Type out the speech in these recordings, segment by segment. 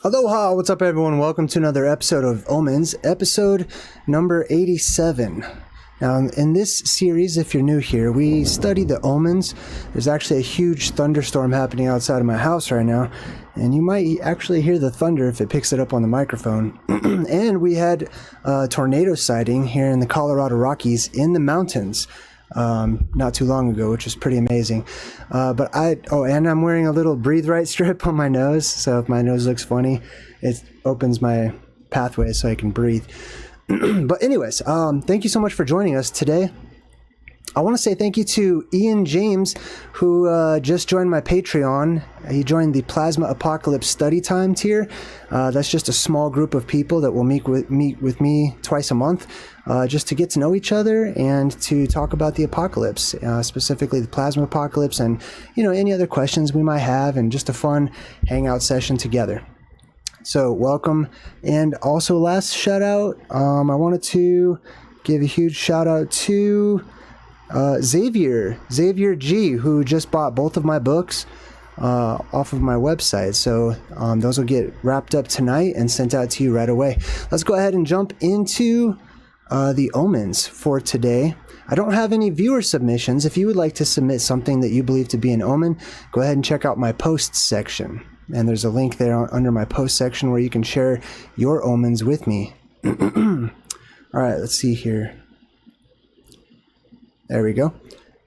Aloha, what's up everyone? Welcome to another episode of Omens, episode number 87. Now in this series, if you're new here, we study the omens. There's actually a huge thunderstorm happening outside of my house right now, and you might actually hear the thunder if it picks it up on the microphone. And we had a tornado sighting here in the Colorado Rockies in the mountains not too long ago, which was pretty amazing. And I'm wearing a little breathe right strip on my nose, so if my nose looks funny, it opens my pathway so I can breathe. But anyways, thank you so much for joining us today. I want to say thank you to Ian James, who just joined my Patreon. He joined the Plasma Apocalypse Study Time tier. That's just a small group of people that will meet with me twice a month, just to get to know each other and to talk about the apocalypse, specifically the plasma apocalypse, and any other questions we might have, and just a fun hangout session together. So welcome. And also, last shout out, I wanted to give a huge shout out to Xavier G, who just bought both of my books off of my website. So those will get wrapped up tonight and sent out to you right away. Let's go ahead and jump into the omens for today. I don't have any viewer submissions. If you would like to submit something that you believe to be an omen, go ahead and check out my posts section. And there's a link there under my post section where you can share your omens with me. All right, let's see here. There we go.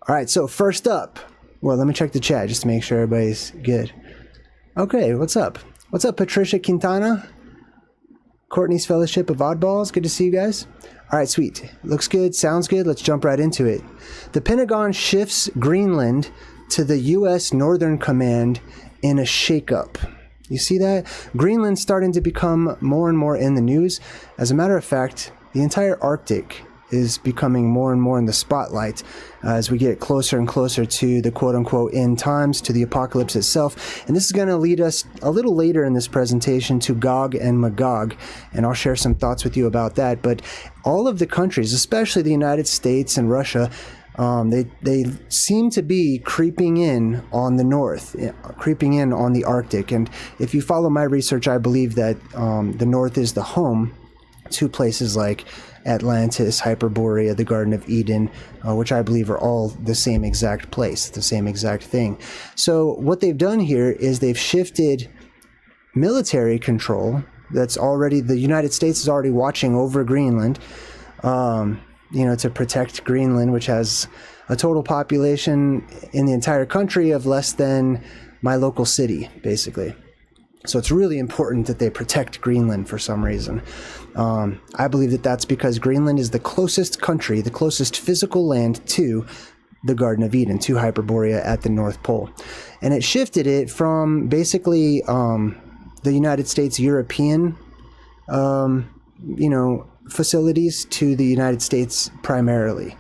All right, so first up, well, let me check the chat just to make sure everybody's good. Okay, what's up? What's up, Patricia Quintana? Courtney's Fellowship of Oddballs. Good to see you guys. All right, sweet. Looks good, sounds good. Let's jump right into it. The Pentagon shifts Greenland to the U.S. Northern Command in a shakeup. You see that? Greenland's starting to become more and more in the news. As a matter of fact, the entire Arctic is becoming more and more in the spotlight as we get closer and closer to the quote-unquote end times, to the apocalypse itself. And this is going to lead us a little later in this presentation to Gog and Magog, and I'll share some thoughts with you about that. But all of the countries, especially the United States and Russia, they seem to be creeping in on the north, creeping in on the Arctic. And if you follow my research, I believe that the north is the home to places like Atlantis, Hyperborea, the Garden of Eden, which I believe are all the same exact place, the same exact thing. So what they've done here is they've shifted military control. That's already, the United States is already watching over Greenland, to protect Greenland, which has a total population in the entire country of less than my local city, basically. So it's really important that they protect Greenland for some reason. I believe that that's because Greenland is the closest country, the closest physical land to the Garden of Eden, to Hyperborea at the North Pole. And it shifted it from basically the United States European, facilities to the United States primarily.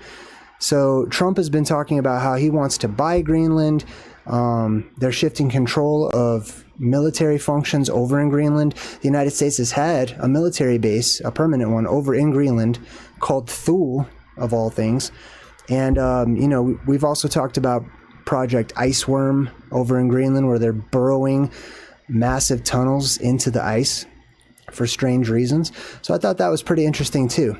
So Trump has been talking about how he wants to buy Greenland. They're shifting control of military functions over in Greenland. The United States has had a military base, a permanent one, over in Greenland called Thule, of all things. And, we've also talked about Project Iceworm over in Greenland, where they're burrowing massive tunnels into the ice for strange reasons. So I thought that was pretty interesting too.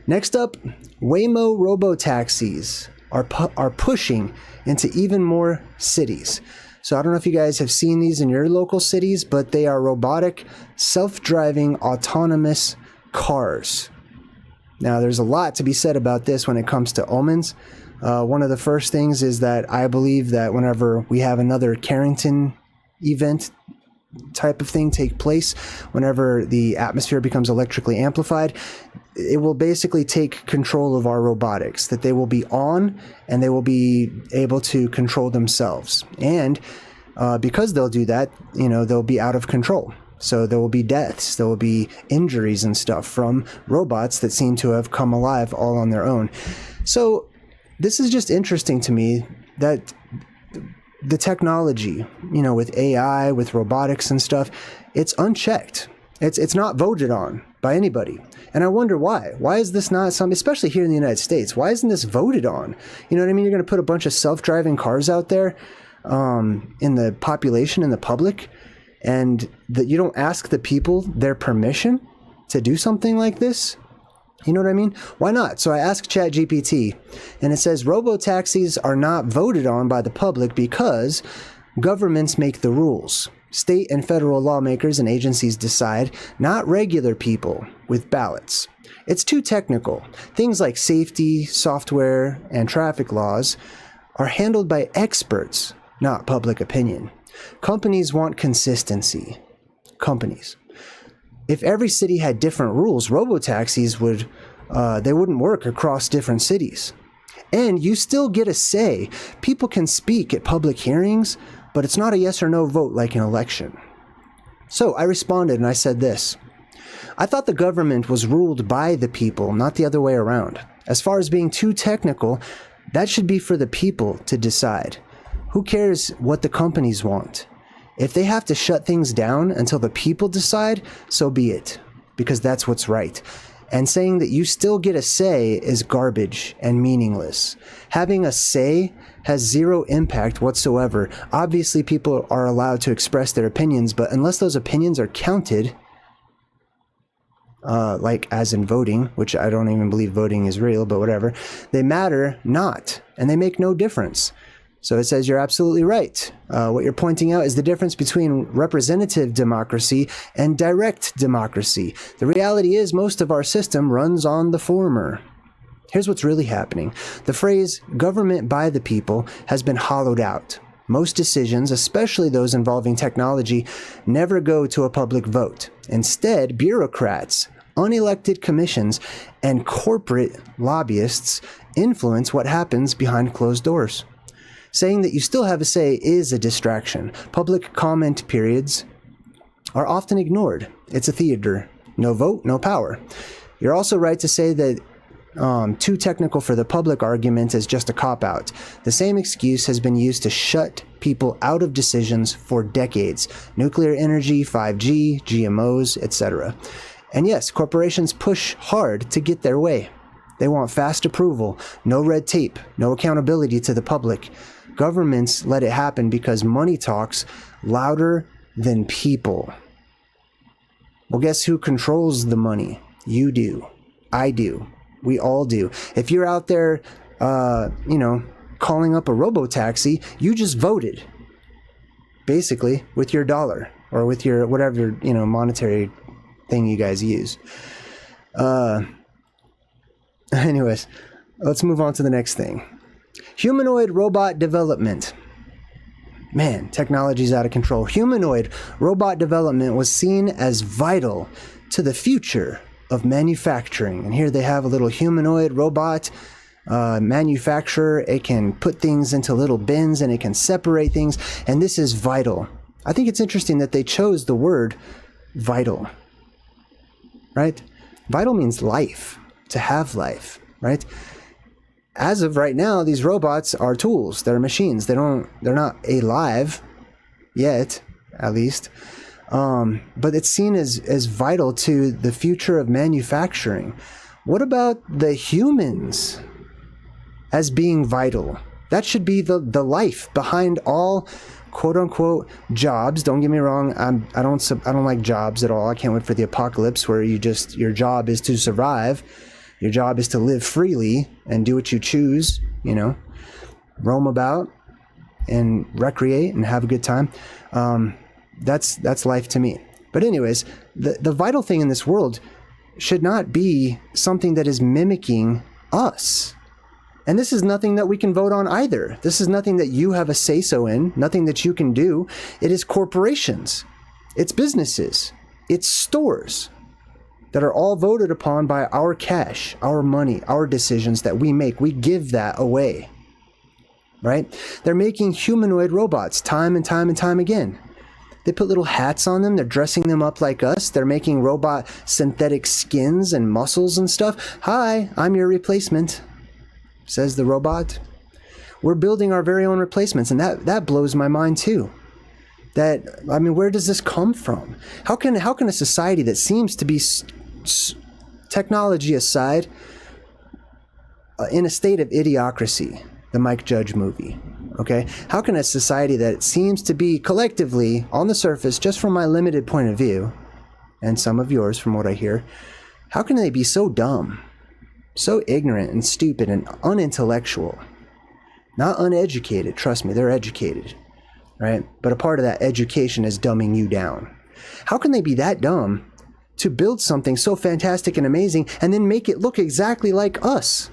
Next up, Waymo robotaxis are pushing into even more cities. So I don't know if you guys have seen these in your local cities, but they are robotic, self-driving, autonomous cars. Now, there's a lot to be said about this when it comes to omens. One of the first things is that I believe that whenever we have another Carrington event type of thing take place, whenever the atmosphere becomes electrically amplified, it will basically take control of our robotics, that they will be on and they will be able to control themselves. And because they'll do that, they'll be out of control. So there will be deaths, there will be injuries and stuff from robots that seem to have come alive all on their own. So this is just interesting to me that the technology, with AI, with robotics and stuff, it's unchecked. It's not voted on by anybody. And I wonder why. Why is this not something, especially here in the United States, why isn't this voted on? You know what I mean? You're going to put a bunch of self-driving cars out there in the population, in the public, and that you don't ask the people their permission to do something like this? You know what I mean? Why not? So I asked ChatGPT, and it says robo-taxis are not voted on by the public because governments make the rules. State and federal lawmakers and agencies decide, not regular people with ballots. It's too technical. Things like safety, software, and traffic laws are handled by experts, not public opinion. Companies want consistency. Companies. If every city had different rules, robo-taxis they wouldn't work across different cities. And you still get a say. People can speak at public hearings, but it's not a yes or no vote like an election. So I responded and I said this. I thought the government was ruled by the people, not the other way around. As far as being too technical, that should be for the people to decide. Who cares what the companies want? If they have to shut things down until the people decide, so be it, because that's what's right. And saying that you still get a say is garbage and meaningless. Having a say has zero impact whatsoever. Obviously, people are allowed to express their opinions, but unless those opinions are counted, like as in voting, which I don't even believe voting is real, but whatever, they matter not, and they make no difference. So it says you're absolutely right. What you're pointing out is the difference between representative democracy and direct democracy. The reality is most of our system runs on the former. Here's what's really happening. The phrase government by the people has been hollowed out. Most decisions, especially those involving technology, never go to a public vote. Instead, bureaucrats, unelected commissions, and corporate lobbyists influence what happens behind closed doors. Saying that you still have a say is a distraction. Public comment periods are often ignored. It's a theater. No vote, no power. You're also right to say that too technical for the public argument is just a cop-out. The same excuse has been used to shut people out of decisions for decades. Nuclear energy, 5G, GMOs, etc. And yes, corporations push hard to get their way. They want fast approval, no red tape, no accountability to the public. Governments let it happen because money talks louder than people. Well, guess who controls the money? You do. I do. We all do. If you're out there, calling up a robo-taxi, you just voted, basically, with your dollar or with your whatever, monetary thing you guys use. Anyways, let's move on to the next thing. Humanoid robot development. Man, technology's out of control. Humanoid robot development was seen as vital to the future of manufacturing. And here they have a little humanoid robot manufacturer. It can put things into little bins and it can separate things. And this is vital. I think it's interesting that they chose the word vital, right? Vital means life, to have life, right? As of right now, these robots are tools. They're machines. They're not alive yet, at least. But it's seen as vital to the future of manufacturing. What about the humans as being vital? That should be the life behind all quote unquote jobs. Don't get me wrong. I don't like jobs at all. I can't wait for the apocalypse where your job is to survive. Your job is to live freely and do what you choose, roam about and recreate and have a good time. That's life to me. But anyways, the vital thing in this world should not be something that is mimicking us. And this is nothing that we can vote on either. This is nothing that you have a say-so in, nothing that you can do. It is corporations, it's businesses, it's stores that are all voted upon by our cash, our money, our decisions that we make. We give that away, right? They're making humanoid robots time and time and time again. They put little hats on them. They're dressing them up like us. They're making robot synthetic skins and muscles and stuff. Hi, I'm your replacement, says the robot. We're building our very own replacements, and that blows my mind too. Where does this come from? How can a society that seems to be technology aside, in a state of idiocracy, the Mike Judge movie, okay? How can a society that seems to be collectively, on the surface, just from my limited point of view, and some of yours from what I hear, how can they be so dumb, so ignorant and stupid and unintellectual? Not uneducated, trust me, they're educated, right? But a part of that education is dumbing you down. How can they be that dumb to build something so fantastic and amazing and then make it look exactly like us?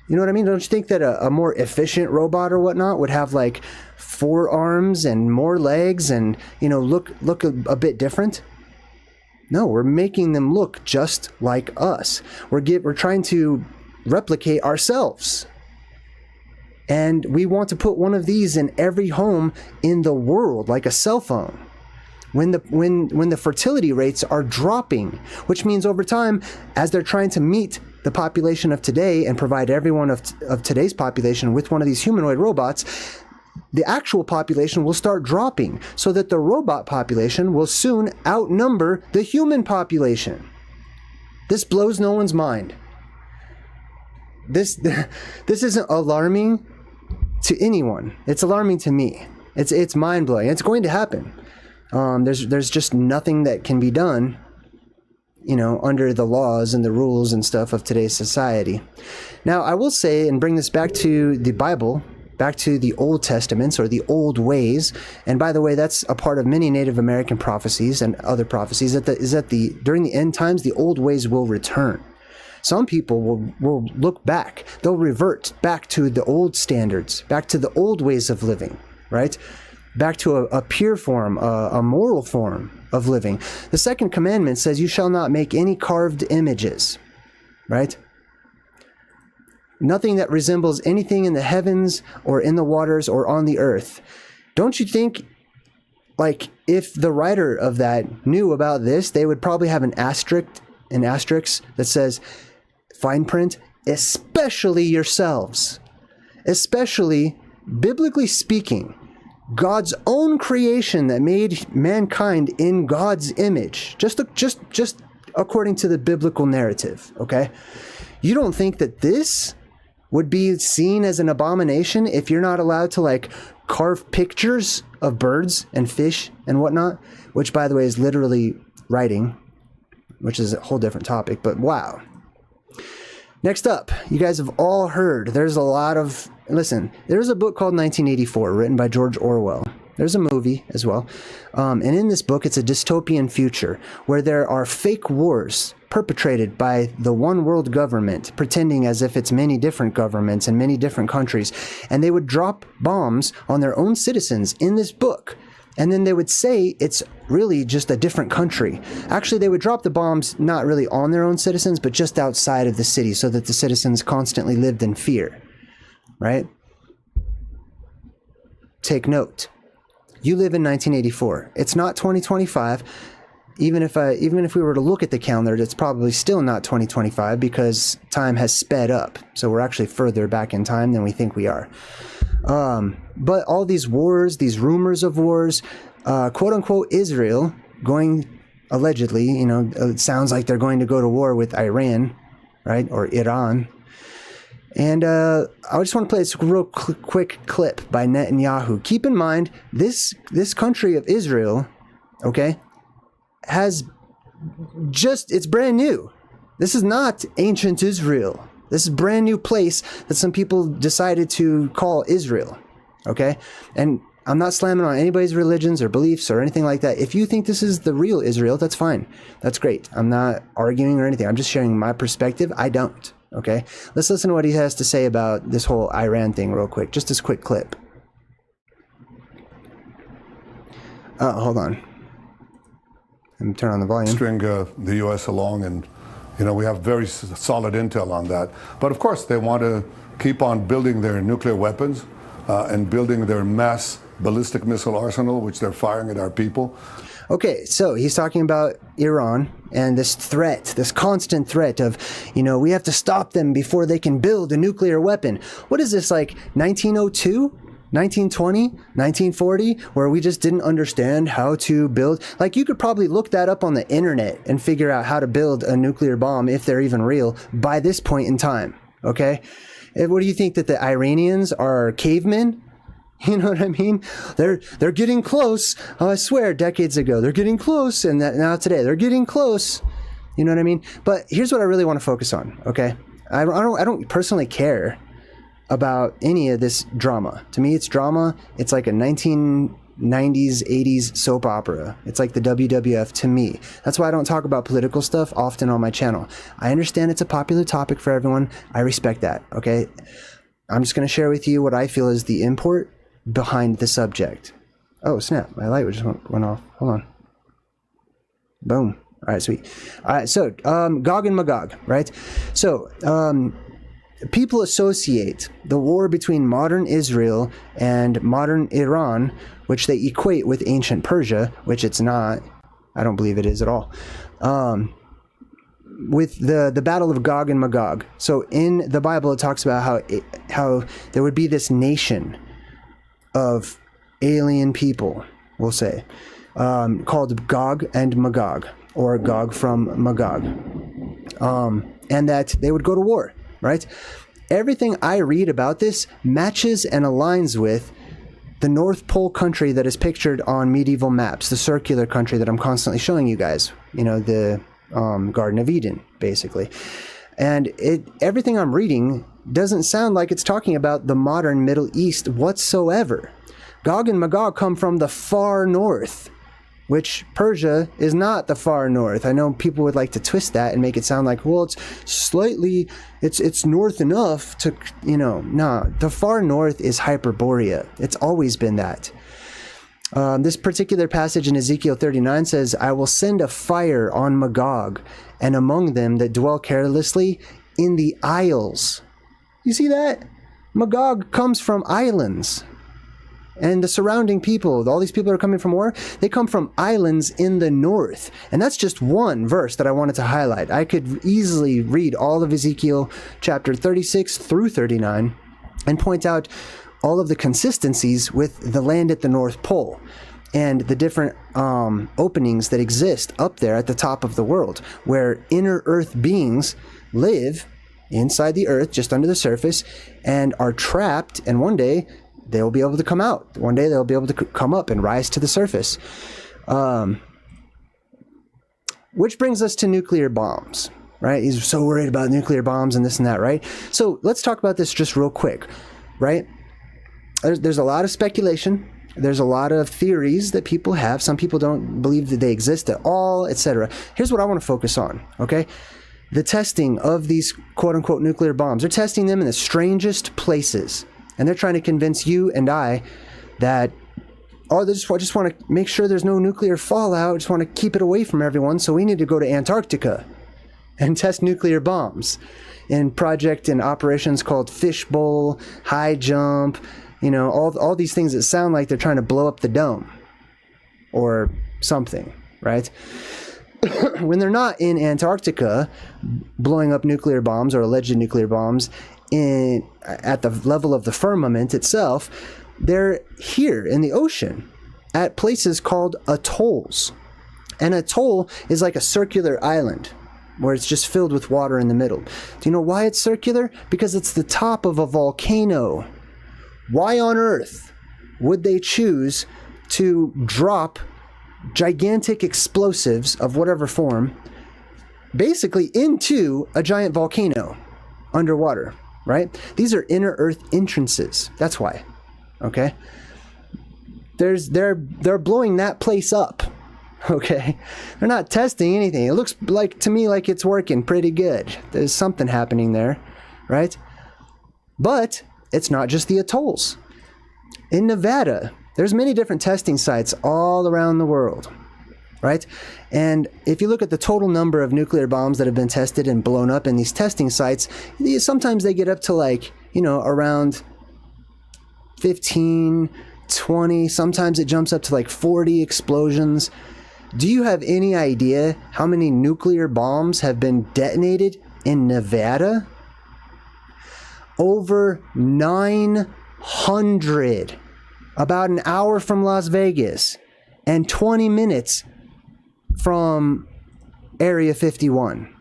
You know what I mean? Don't you think that a more efficient robot or whatnot would have like 4 arms and more legs and, you know, look a bit different? No, we're making them look just like us. We're trying to replicate ourselves. And we want to put one of these in every home in the world, like a cell phone. When the fertility rates are dropping, which means over time, as they're trying to meet the population of today and provide everyone of today's population with one of these humanoid robots, the actual population will start dropping so that the robot population will soon outnumber the human population. This blows no one's mind. This isn't alarming to anyone. It's alarming to me. It's mind-blowing. It's going to happen. There's just nothing that can be done, you know, under the laws and the rules and stuff of today's society. Now, I will say, and bring this back to the Bible, back to the Old Testaments or the old ways. And by the way, that's a part of many Native American prophecies and other prophecies, during the end times, the old ways will return. Some people will look back. They'll revert back to the old standards, back to the old ways of living, right? Back to a pure form, a moral form of living. The second commandment says, you shall not make any carved images, right? Nothing that resembles anything in the heavens or in the waters or on the earth. Don't you think, like, if the writer of that knew about this, they would probably have an asterisk that says, fine print, especially yourselves. Especially, biblically speaking, God's own creation that made mankind in God's image, just according to the biblical narrative, okay? You don't think that this would be seen as an abomination if you're not allowed to, like, carve pictures of birds and fish and whatnot, which, by the way, is literally writing, which is a whole different topic, but wow. Next up, you guys have all heard, there's a lot of, listen, there's a book called 1984 written by George Orwell. There's a movie as well. And in this book, it's a dystopian future where there are fake wars perpetrated by the one world government, pretending as if it's many different governments and many different countries. And they would drop bombs on their own citizens in this book. And then they would say it's really just a different country. Actually, they would drop the bombs not really on their own citizens, but just outside of the city so that the citizens constantly lived in fear, right? Take note. You live in 1984. It's not 2025. Even if we were to look at the calendar, it's probably still not 2025 because time has sped up. So we're actually further back in time than we think we are. But all these wars, these rumors of wars, quote unquote Israel going allegedly, you know, it sounds like they're going to go to war with Iran, right? Or Iran. And I just want to play this real quick clip by Netanyahu. Keep in mind, this country of Israel, okay, it's brand new. This is not ancient Israel. This is a brand new place that some people decided to call Israel, okay? And I'm not slamming on anybody's religions or beliefs or anything like that. If you think this is the real Israel, that's fine. That's great. I'm not arguing or anything. I'm just sharing my perspective. I don't, okay? Let's listen to what he has to say about this whole Iran thing real quick. Just this quick clip. Hold on. Let me turn on the volume. String the U.S. along, and you know we have very solid intel on that. But of course, they want to keep on building their nuclear weapons and building their mass ballistic missile arsenal, which they're firing at our people. Okay, so he's talking about Iran and this threat, this constant threat of, you know, we have to stop them before they can build a nuclear weapon. What is this, like 1902? 1920, 1940, where we just didn't understand how to build. Like, you could probably look that up on the internet and figure out how to build a nuclear bomb, if they're even real, by this point in time, okay? What do you think, that the Iranians are cavemen? You know what I mean? They're getting close. Oh, I swear, decades ago, they're getting close, and that now today they're getting close. You know what I mean? But here's what I really want to focus on. Okay, I don't personally care about any of this drama. To me, it's drama. It's like a 1990s, 80s soap opera. It's like the WWF to me. That's why I don't talk about political stuff often on my channel. I understand it's a popular topic for everyone. I respect that. Okay, I'm just going to share with you what I feel is the import behind the subject. Oh snap, my light just went off. Hold on. Boom. All right, sweet. All right, so Gog and Magog, right? So people associate the war between modern Israel and modern Iran, which they equate with ancient Persia, which it's not. I don't believe it is at all. With the battle of Gog and Magog. So in the Bible, it talks about how there would be this nation of alien people, we'll say, called Gog and Magog, or Gog from Magog, and that they would go to war, right? Everything I read about this matches and aligns with the North Pole country that is pictured on medieval maps, the circular country that I'm constantly showing you guys, you know, the Garden of Eden, basically. And everything I'm reading doesn't sound like it's talking about the modern Middle East whatsoever. Gog and Magog come from the far north, which Persia is not the far north. I know people would like to twist that and make it sound like, well, it's slightly, it's north enough to, you know, nah, the far north is Hyperborea. It's always been that. This particular passage in Ezekiel 39 says, I will send a fire on Magog and among them that dwell carelessly in the isles. You see that? Magog comes from islands. And the surrounding people, all these people that are coming from war, they come from islands in the north. And that's just one verse that I wanted to highlight. I could easily read all of Ezekiel chapter 36 through 39 and point out all of the consistencies with the land at the North Pole and the different openings that exist up there at the top of the world, where inner earth beings live inside the earth, just under the surface, and are trapped, and one day they'll be able to come out. One day they'll be able to come up and rise to the surface. Which brings us to nuclear bombs, right? He's so worried about nuclear bombs and this and that, right? So let's talk about this just real quick, right? There's a lot of speculation. There's a lot of theories that people have. Some people don't believe that they exist at all, etc. Here's what I want to focus on, okay? The testing of these quote-unquote nuclear bombs. They're testing them in the strangest places. And they're trying to convince you and I that, oh, they just want to make sure there's no nuclear fallout, just want to keep it away from everyone, so we need to go to Antarctica and test nuclear bombs in project and operations called Fishbowl, High Jump, you know, all these things that sound like they're trying to blow up the dome or something, right? When they're not in Antarctica blowing up nuclear bombs or alleged nuclear bombs at the level of the firmament itself, they're here in the ocean at places called atolls. An atoll is like a circular island where it's just filled with water in the middle. Do you know why it's circular? Because it's the top of a volcano. Why on earth would they choose to drop gigantic explosives of whatever form basically into a giant volcano underwater, right? These are inner earth entrances. That's why. Okay? They're blowing that place up. Okay? They're not testing anything. It looks like to me like it's working pretty good. There's something happening there, right? But it's not just the atolls. In Nevada, there's many different testing sites all around the world, right? And if you look at the total number of nuclear bombs that have been tested and blown up in these testing sites, sometimes they get up to like, you know, around 15, 20, sometimes it jumps up to like 40 explosions. Do you have any idea how many nuclear bombs have been detonated in Nevada? Over 900. About an hour from Las Vegas and 20 minutes from Area 51,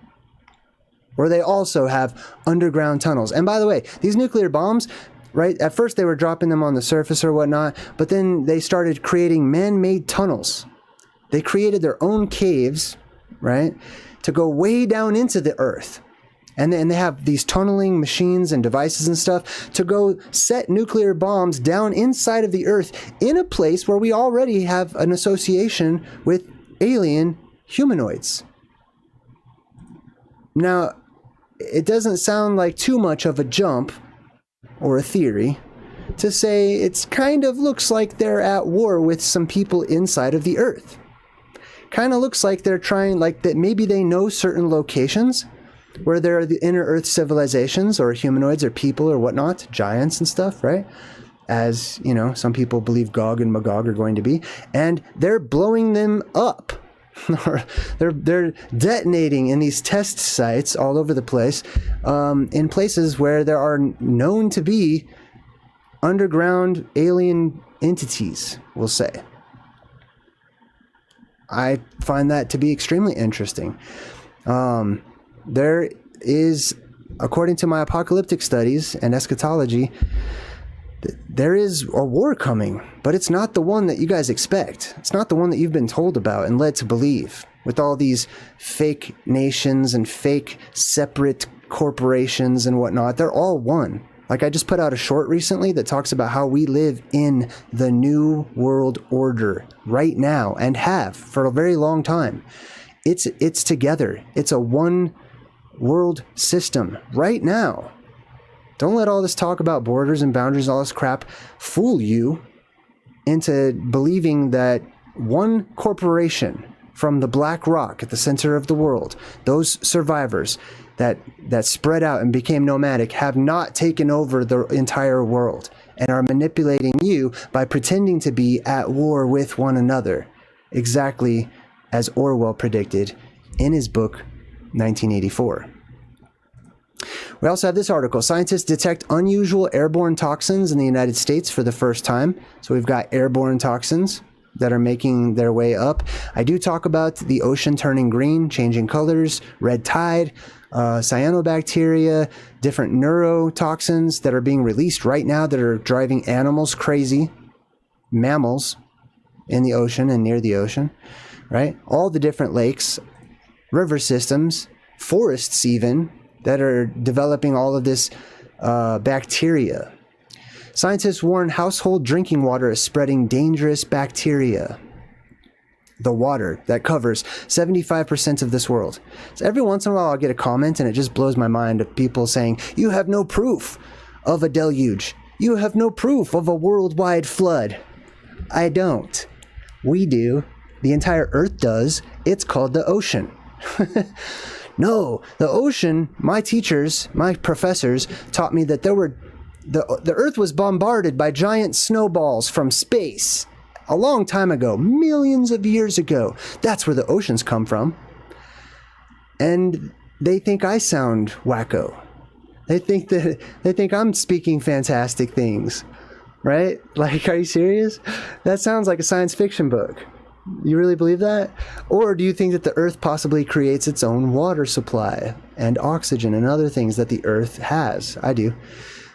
where they also have underground tunnels. And by the way, these nuclear bombs, right? At first they were dropping them on the surface or whatnot, but then they started creating man-made tunnels. They created their own caves, right, to go way down into the earth. And then they have these tunneling machines and devices and stuff to go set nuclear bombs down inside of the earth in a place where we already have an association with alien humanoids. Now, it doesn't sound like too much of a jump or a theory to say it's kind of looks like they're at war with some people inside of the earth. Kind of looks like they're trying, like that maybe they know certain locations where there are the inner earth civilizations or humanoids or people or whatnot, giants and stuff, right? As, you know, some people believe Gog and Magog are going to be, and they're blowing them up. they're detonating in these test sites all over the place, in places where there are known to be underground alien entities, we'll say. I find that to be extremely interesting. There is, according to my apocalyptic studies and eschatology, there is a war coming, but it's not the one that you guys expect. It's not the one that you've been told about and led to believe, with all these fake nations and fake separate corporations and whatnot. They're all one. Like, I just put out a short recently that talks about how we live in the new world order right now and have for a very long time. It's together. It's a one world system right now. Don't let all this talk about borders and boundaries and all this crap fool you into believing that one corporation from the Black Rock at the center of the world, those survivors that spread out and became nomadic, have not taken over the entire world and are manipulating you by pretending to be at war with one another, exactly as Orwell predicted in his book 1984. We also have this article. Scientists detect unusual airborne toxins in the United States for the first time. So we've got airborne toxins that are making their way up. I do talk about the ocean turning green, changing colors, red tide, cyanobacteria, different neurotoxins that are being released right now that are driving animals crazy, mammals in the ocean and near the ocean, right? All the different lakes, river systems, forests even, that are developing all of this bacteria. Scientists warn household drinking water is spreading dangerous bacteria. The water that covers 75% of this world. So every once in a while I'll get a comment and it just blows my mind of people saying, you have no proof of a deluge. You have no proof of a worldwide flood. I don't. We do. The entire earth does. It's called the ocean. No, the ocean, my teachers, my professors taught me that the earth was bombarded by giant snowballs from space a long time ago, millions of years ago. That's where the oceans come from. And they think I sound wacko. They think I'm speaking fantastic things, right? Like, are you serious? That sounds like a science fiction book. You really believe that? Or do you think that the earth possibly creates its own water supply and oxygen and other things that the earth has? I do.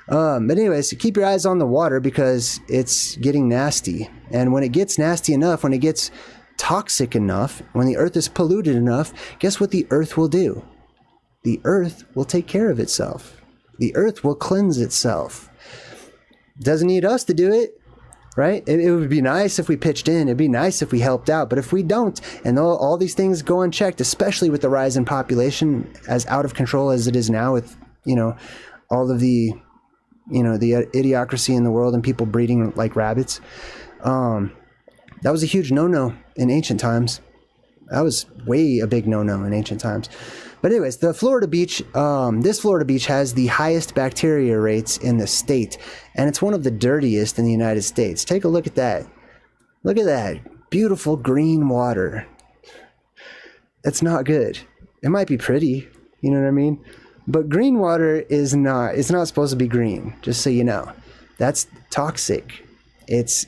But anyways, keep your eyes on the water because it's getting nasty. And when it gets nasty enough, when it gets toxic enough, when the earth is polluted enough, guess what the earth will do? The earth will take care of itself. The earth will cleanse itself. Doesn't need us to do it. Right? It would be nice if we pitched in. It'd be nice if we helped out. But if we don't, and all these things go unchecked, especially with the rise in population as out of control as it is now with, all of the, the idiocracy in the world and people breeding like rabbits. That was a huge no-no in ancient times. That was way a big no-no in ancient times. But anyways, the Florida beach, this Florida beach has the highest bacteria rates in the state, and it's one of the dirtiest in the United States. Take a look at that. Look at that. Beautiful green water. It's not good. It might be pretty, you know what I mean? But green water is not, it's not supposed to be green, just so you know. That's toxic. It's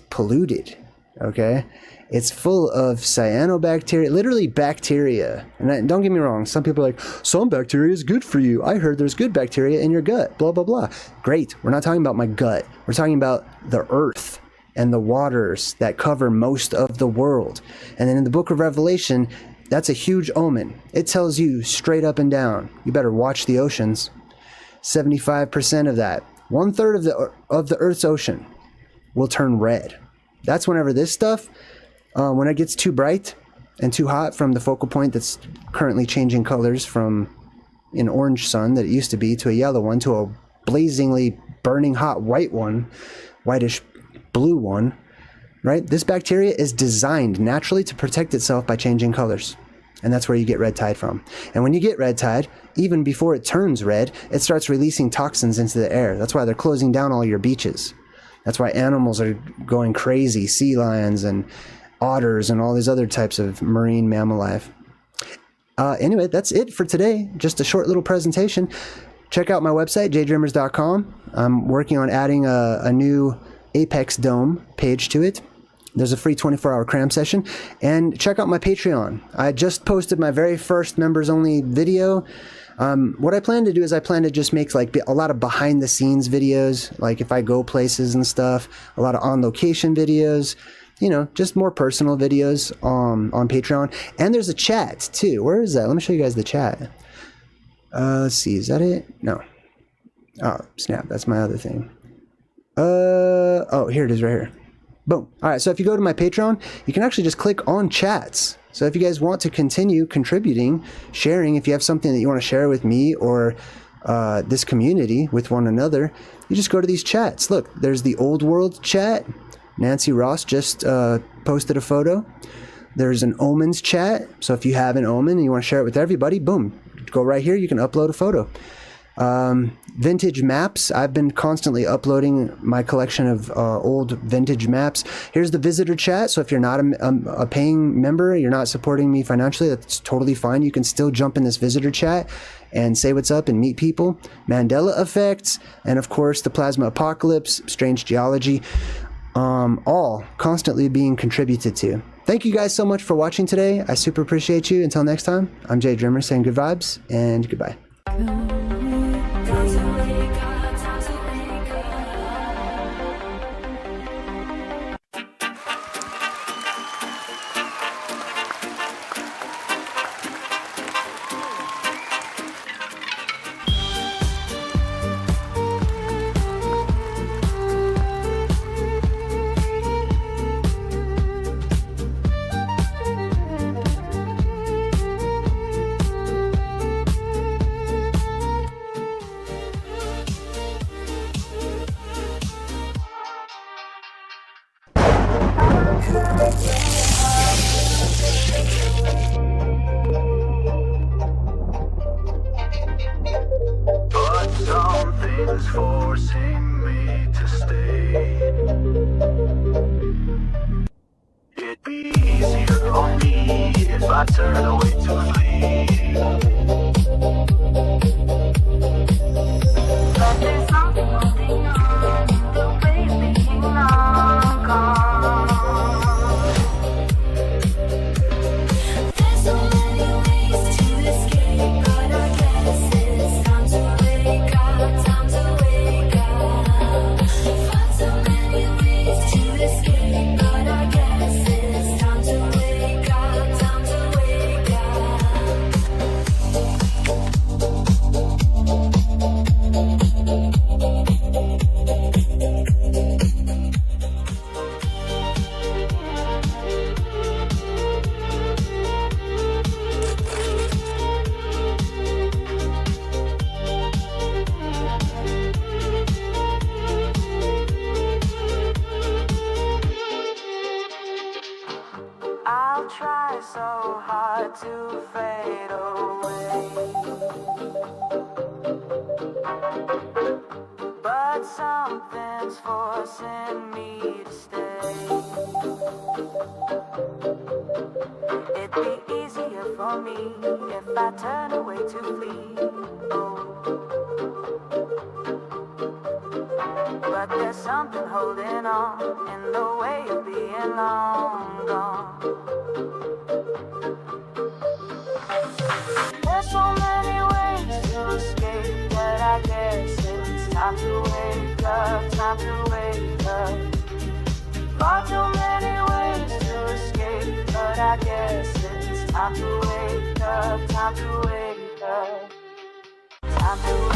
polluted, okay? It's full of cyanobacteria, literally bacteria. And don't get me wrong, some people are like, some bacteria is good for you. I heard there's good bacteria in your gut, blah, blah, blah. Great. We're not talking about my gut. We're talking about the earth and the waters that cover most of the world. And then in the book of Revelation, that's a huge omen. It tells you straight up and down, you better watch the oceans. 75% of that, 1/3 of the Earth's ocean will turn red. That's whenever this stuff, when it gets too bright and too hot from the focal point that's currently changing colors from an orange sun that it used to be to a yellow one to a blazingly burning hot white one, whitish blue one, right? This bacteria is designed naturally to protect itself by changing colors. And that's where you get red tide from. And when you get red tide, even before it turns red, it starts releasing toxins into the air. That's why they're closing down all your beaches. That's why animals are going crazy, sea lions and otters and all these other types of marine mammal life. Anyway, that's it for today. Just a short little presentation. Check out my website, JayDreamerZ.com. I'm working on adding a new Apex Dome page to it. There's a free 24-hour cram session. And check out my Patreon. I just posted my very first members-only video. What I plan to do is I plan to just make like a lot of behind-the-scenes videos, like if I go places and stuff, a lot of on-location videos, you know, just more personal videos on Patreon. And there's a chat, too. Where is that? Let me show you guys the chat. Let's see. Is that it? No. Oh, snap. That's my other thing. Oh, here it is right here. Boom. All right. So if you go to my Patreon, you can actually just click on chats. So if you guys want to continue contributing, sharing, if you have something that you want to share with me or this community with one another, you just go to these chats. Look, there's the Old World chat. Nancy Ross just posted a photo. There's an Omens chat. So if you have an omen and you want to share it with everybody, boom, go right here. You can upload a photo. Vintage maps. I've been constantly uploading my collection of old vintage maps. Here's the visitor chat. So if you're not a paying member, you're not supporting me financially, that's totally fine. You can still jump in this visitor chat and say what's up and meet people. Mandela effects, and of course the plasma apocalypse, strange geology, all constantly being contributed to. Thank you guys so much for watching today. I super appreciate you. Until next time, I'm JayDreamer saying good vibes and goodbye. But something's forcing me to stay. It'd be easier on me if I turn away to flee. But there's something holding on, the way being long gone. There's so many ways to escape, but I guess it's time to wake up, time to wake up. Find so many ways to escape, but I guess it's time to wake up, time to wake I'll try so hard to fade away, but something's forcing me to stay. It'd be easier for me if I turn away to flee. But there's there's something holding on in the way of being long gone. There's so many ways to escape, but I guess it's time to wake up, time to wake up. Far too many ways to escape, but I guess it's time to wake up, time to wake up, time to wake up.